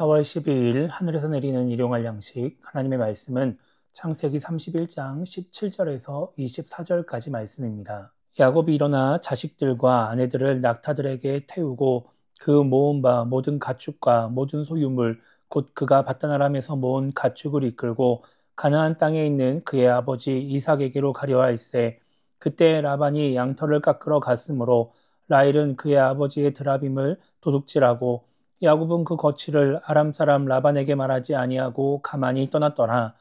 4월 12일 하늘에서 내리는 일용할 양식 하나님의 말씀은 창세기 31장 17절에서 24절까지 말씀입니다. 야곱이 일어나 자식들과 아내들을 낙타들에게 태우고 그 모은 바 모든 가축과 모든 소유물 곧 그가 밧단 아람에서 모은 가축을 이끌고 가나안 땅에 있는 그의 아버지 이삭에게로 가려 할세. 그때 라반이 양털을 깎으러 갔으므로 라헬은 그의 아버지의 드라빔을 도둑질하고 야곱은 그 거취를 아람 사람 라반에게 말하지 아니하고 가만히 떠났더라.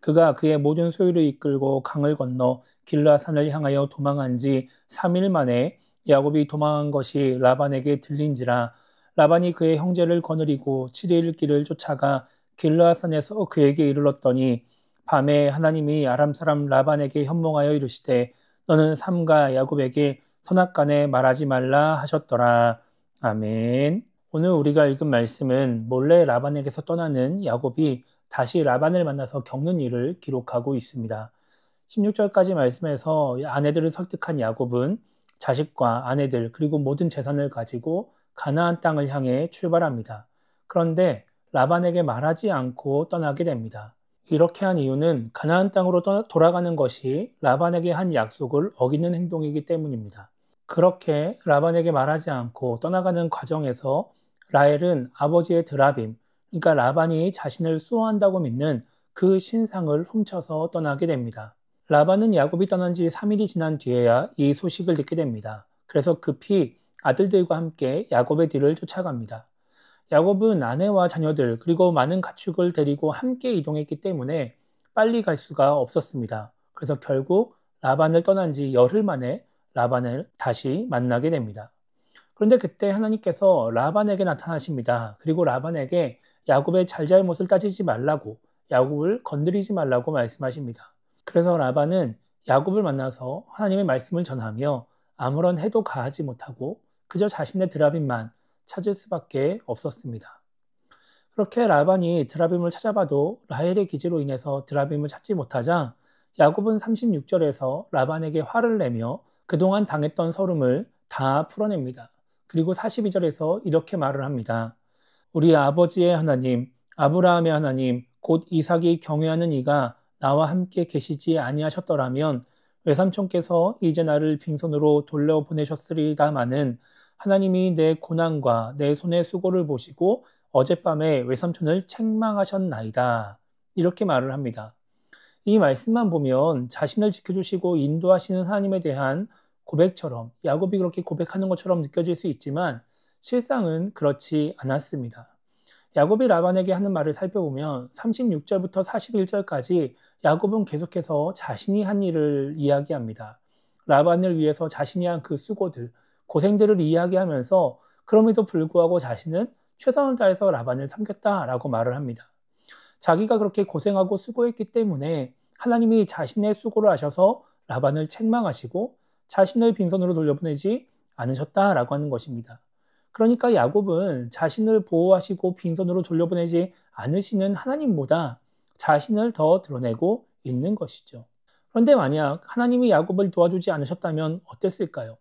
그가 그의 모든 소유를 이끌고 강을 건너 길라산을 향하여 도망한 지 3일 만에 야곱이 도망한 것이 라반에게 들린지라. 라반이 그의 형제를 거느리고 7일 길을 쫓아가 길라산에서 그에게 이르렀더니 밤에 하나님이 아람 사람 라반에게 현몽하여 이르시되 너는 삼가 야곱에게 선악간에 말하지 말라 하셨더라. 아멘. 오늘 우리가 읽은 말씀은 몰래 라반에게서 떠나는 야곱이 다시 라반을 만나서 겪는 일을 기록하고 있습니다. 16절까지 말씀에서 아내들을 설득한 야곱은 자식과 아내들 그리고 모든 재산을 가지고 가나안 땅을 향해 출발합니다. 그런데 라반에게 말하지 않고 떠나게 됩니다. 이렇게 한 이유는 가나안 땅으로 돌아가는 것이 라반에게 한 약속을 어기는 행동이기 때문입니다. 그렇게 라반에게 말하지 않고 떠나가는 과정에서 라헬은 아버지의 드라빔, 그러니까 라반이 자신을 수호한다고 믿는 그 신상을 훔쳐서 떠나게 됩니다. 라반은 야곱이 떠난 지 3일이 지난 뒤에야 이 소식을 듣게 됩니다. 그래서 급히 아들들과 함께 야곱의 뒤를 쫓아갑니다. 야곱은 아내와 자녀들 그리고 많은 가축을 데리고 함께 이동했기 때문에 빨리 갈 수가 없었습니다. 그래서 결국 라반을 떠난 지 열흘 만에 라반을 다시 만나게 됩니다. 그런데 그때 하나님께서 라반에게 나타나십니다. 그리고 라반에게 야곱의 잘잘못을 따지지 말라고, 야곱을 건드리지 말라고 말씀하십니다. 그래서 라반은 야곱을 만나서 하나님의 말씀을 전하며 아무런 해도 가하지 못하고 그저 자신의 드라빔만 찾을 수밖에 없었습니다. 그렇게 라반이 드라빔을 찾아봐도 라헬의 기지로 인해서 드라빔을 찾지 못하자 야곱은 36절에서 라반에게 화를 내며 그동안 당했던 서름을 다 풀어냅니다. 그리고 42절에서 이렇게 말을 합니다. 우리 아버지의 하나님, 아브라함의 하나님, 곧 이삭이 경외하는 이가 나와 함께 계시지 아니하셨더라면 외삼촌께서 이제 나를 빈손으로 돌려보내셨으리다마는 하나님이 내 고난과 내 손의 수고를 보시고 어젯밤에 외삼촌을 책망하셨나이다. 이렇게 말을 합니다. 이 말씀만 보면 자신을 지켜주시고 인도하시는 하나님에 대한 고백처럼 야곱이 그렇게 고백하는 것처럼 느껴질 수 있지만 실상은 그렇지 않았습니다. 야곱이 라반에게 하는 말을 살펴보면 36절부터 41절까지 야곱은 계속해서 자신이 한 일을 이야기합니다. 라반을 위해서 자신이 한 그 수고들, 고생들을 이야기하면서 그럼에도 불구하고 자신은 최선을 다해서 라반을 섬겼다라고 말을 합니다. 자기가 그렇게 고생하고 수고했기 때문에 하나님이 자신의 수고를 아셔서 라반을 책망하시고 자신을 빈손으로 돌려보내지 않으셨다라고 하는 것입니다. 그러니까 야곱은 자신을 보호하시고 빈손으로 돌려보내지 않으시는 하나님보다 자신을 더 드러내고 있는 것이죠. 그런데 만약 하나님이 야곱을 도와주지 않으셨다면 어땠을까요?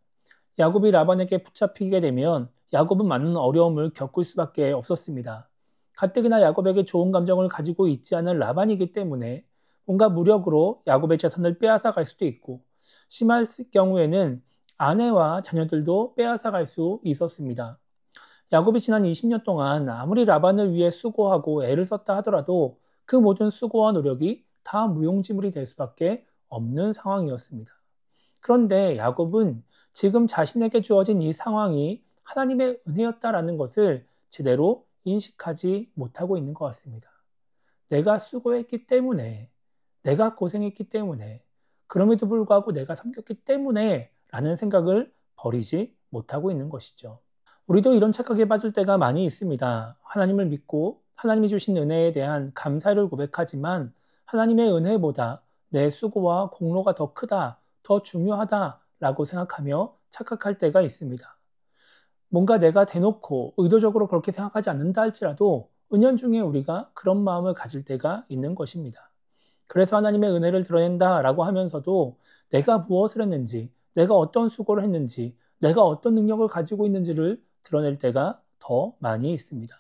야곱이 라반에게 붙잡히게 되면 야곱은 많은 어려움을 겪을 수밖에 없었습니다. 가뜩이나 야곱에게 좋은 감정을 가지고 있지 않은 라반이기 때문에 뭔가 무력으로 야곱의 재산을 빼앗아 갈 수도 있고 심할 경우에는 아내와 자녀들도 빼앗아 갈 수 있었습니다. 야곱이 지난 20년 동안 아무리 라반을 위해 수고하고 애를 썼다 하더라도 그 모든 수고와 노력이 다 무용지물이 될 수밖에 없는 상황이었습니다. 그런데 야곱은 지금 자신에게 주어진 이 상황이 하나님의 은혜였다라는 것을 제대로 인식하지 못하고 있는 것 같습니다. 내가 수고했기 때문에, 내가 고생했기 때문에, 그럼에도 불구하고 내가 섬겼기 때문에 라는 생각을 버리지 못하고 있는 것이죠. 우리도 이런 착각에 빠질 때가 많이 있습니다. 하나님을 믿고 하나님이 주신 은혜에 대한 감사를 고백하지만 하나님의 은혜보다 내 수고와 공로가 더 크다, 더 중요하다라고 생각하며 착각할 때가 있습니다. 뭔가 내가 대놓고 의도적으로 그렇게 생각하지 않는다 할지라도 은연중에 우리가 그런 마음을 가질 때가 있는 것입니다. 그래서 하나님의 은혜를 드러낸다라고 하면서도 내가 무엇을 했는지, 내가 어떤 수고를 했는지, 내가 어떤 능력을 가지고 있는지를 드러낼 때가 더 많이 있습니다.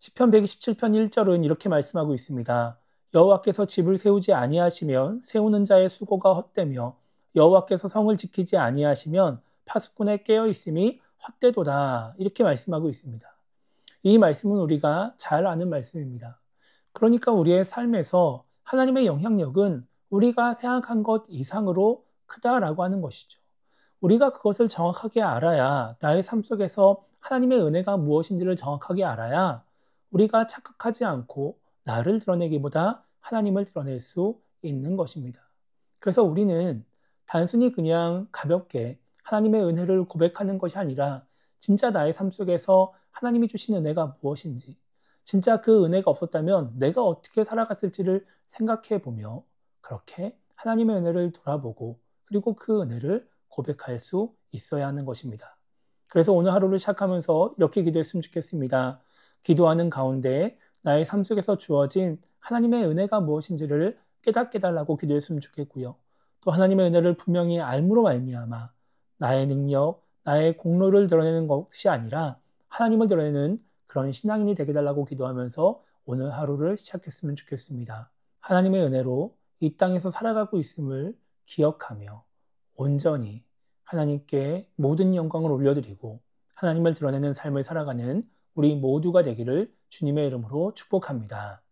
시편 127편 1절은 이렇게 말씀하고 있습니다. 여호와께서 집을 세우지 아니하시면 세우는 자의 수고가 헛되며 여호와께서 성을 지키지 아니하시면 파수꾼의 깨어 있음이 헛되도다. 이렇게 말씀하고 있습니다. 이 말씀은 우리가 잘 아는 말씀입니다. 그러니까 우리의 삶에서 하나님의 영향력은 우리가 생각한 것 이상으로 크다라고 하는 것이죠. 우리가 그것을 정확하게 알아야 나의 삶 속에서 하나님의 은혜가 무엇인지를 정확하게 알아야 우리가 착각하지 않고 나를 드러내기보다 하나님을 드러낼 수 있는 것입니다. 그래서 우리는 단순히 그냥 가볍게 하나님의 은혜를 고백하는 것이 아니라 진짜 나의 삶 속에서 하나님이 주신 은혜가 무엇인지, 진짜 그 은혜가 없었다면 내가 어떻게 살아갔을지를 생각해 보며 그렇게 하나님의 은혜를 돌아보고 그리고 그 은혜를 고백할 수 있어야 하는 것입니다. 그래서 오늘 하루를 시작하면서 이렇게 기도했으면 좋겠습니다. 기도하는 가운데 나의 삶 속에서 주어진 하나님의 은혜가 무엇인지를 깨닫게 달라고 기도했으면 좋겠고요. 또 하나님의 은혜를 분명히 알므로 말미암아 나의 능력, 나의 공로를 드러내는 것이 아니라 하나님을 드러내는 그런 신앙인이 되게 달라고 기도하면서 오늘 하루를 시작했으면 좋겠습니다. 하나님의 은혜로 이 땅에서 살아가고 있음을 기억하며 온전히 하나님께 모든 영광을 올려드리고 하나님을 드러내는 삶을 살아가는 우리 모두가 되기를 주님의 이름으로 축복합니다.